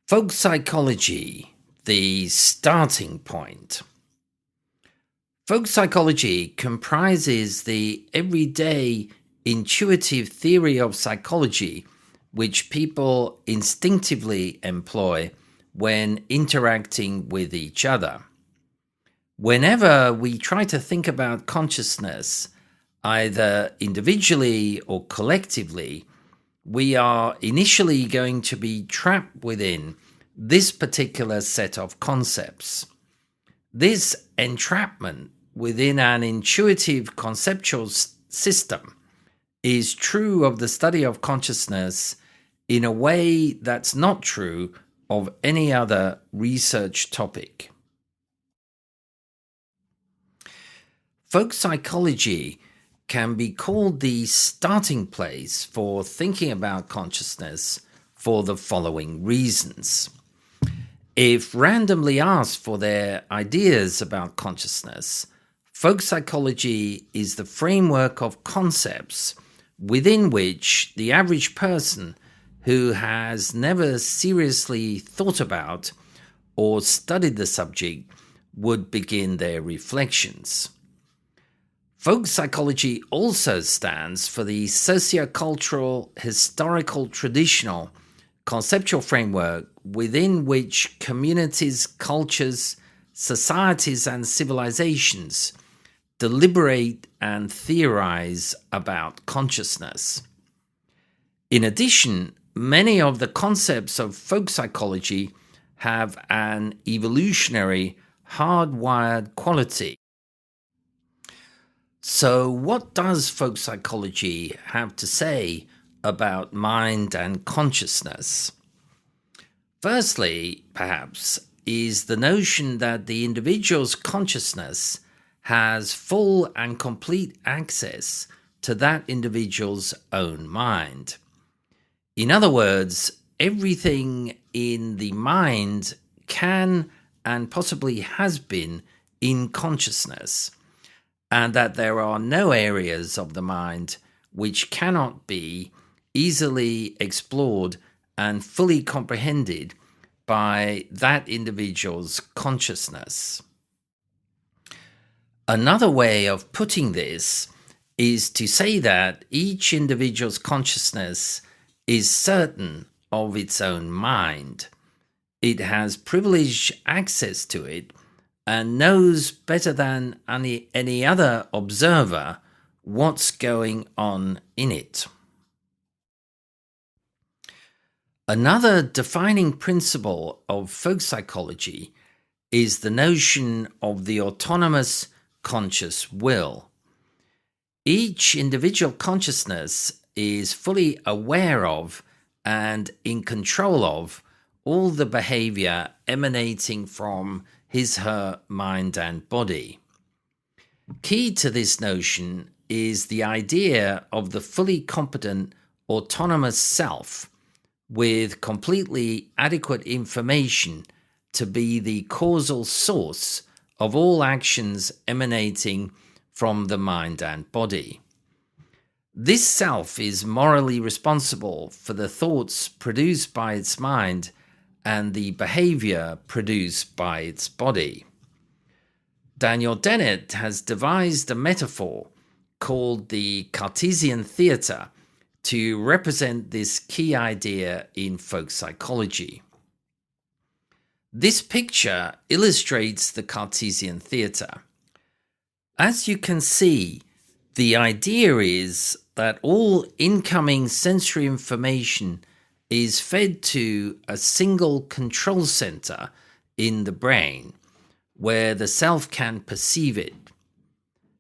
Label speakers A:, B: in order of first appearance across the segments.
A: Folk psychology, the starting point. Folk psychology comprises the everyday intuitive theory of psychology which people instinctively employ when interacting with each other. Whenever we try to think about consciousness, either individually or collectively, we are initially going to be trapped within this particular set of concepts. This entrapment within an intuitive conceptual system is true of the study of consciousness in a way that's not true of any other research topic. Folk psychology can be called the starting place for thinking about consciousness for the following reasons. If randomly asked for their ideas about consciousness, folk psychology is the framework of concepts within which the average person who has never seriously thought about or studied the subject would begin their reflections. Folk psychology also stands for the sociocultural, historical, traditional, conceptual framework within which communities, cultures, societies, and civilizations deliberate and theorize about consciousness. In addition, many of the concepts of folk psychology have an evolutionary, hardwired quality. So, what does folk psychology have to say about mind and consciousness? Firstly, perhaps, is the notion that the individual's consciousness has full and complete access to that individual's own mind. In other words, everything in the mind can and possibly has been in consciousness, and that there are no areas of the mind which cannot be easily explored and fully comprehended by that individual's consciousness. Another way of putting this is to say that each individual's consciousness is certain of its own mind. It has privileged access to it and knows better than any other observer what's going on in it. Another defining principle of folk psychology is the notion of the autonomous conscious will. Each individual consciousness is fully aware of and in control of all the behavior emanating from his/her mind and body. Key to this notion is the idea of the fully competent autonomous self with completely adequate information to be the causal source of all actions emanating from the mind and body. This self is morally responsible for the thoughts produced by its mind and the behavior produced by its body. Daniel Dennett has devised a metaphor called the Cartesian Theatre to represent this key idea in folk psychology. This picture illustrates the Cartesian Theatre. As you can see, the idea is that all incoming sensory information is fed to a single control center in the brain, where the self can perceive it.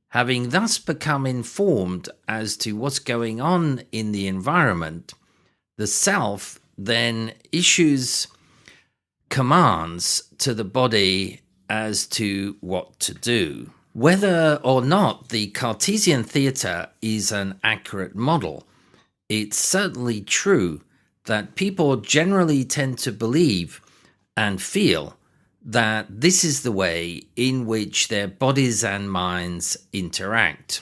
A: Having thus become informed as to what's going on in the environment, the self then issues commands to the body as to what to do. Whether or not the Cartesian Theatre is an accurate model, it's certainly true that people generally tend to believe and feel that this is the way in which their bodies and minds interact.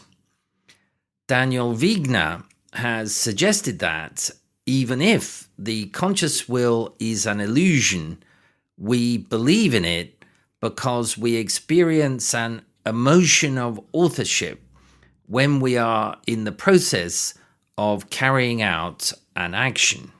A: Daniel Wegner has suggested that even if the conscious will is an illusion, we believe in it because we experience an emotion of authorship when we are in the process of carrying out an action.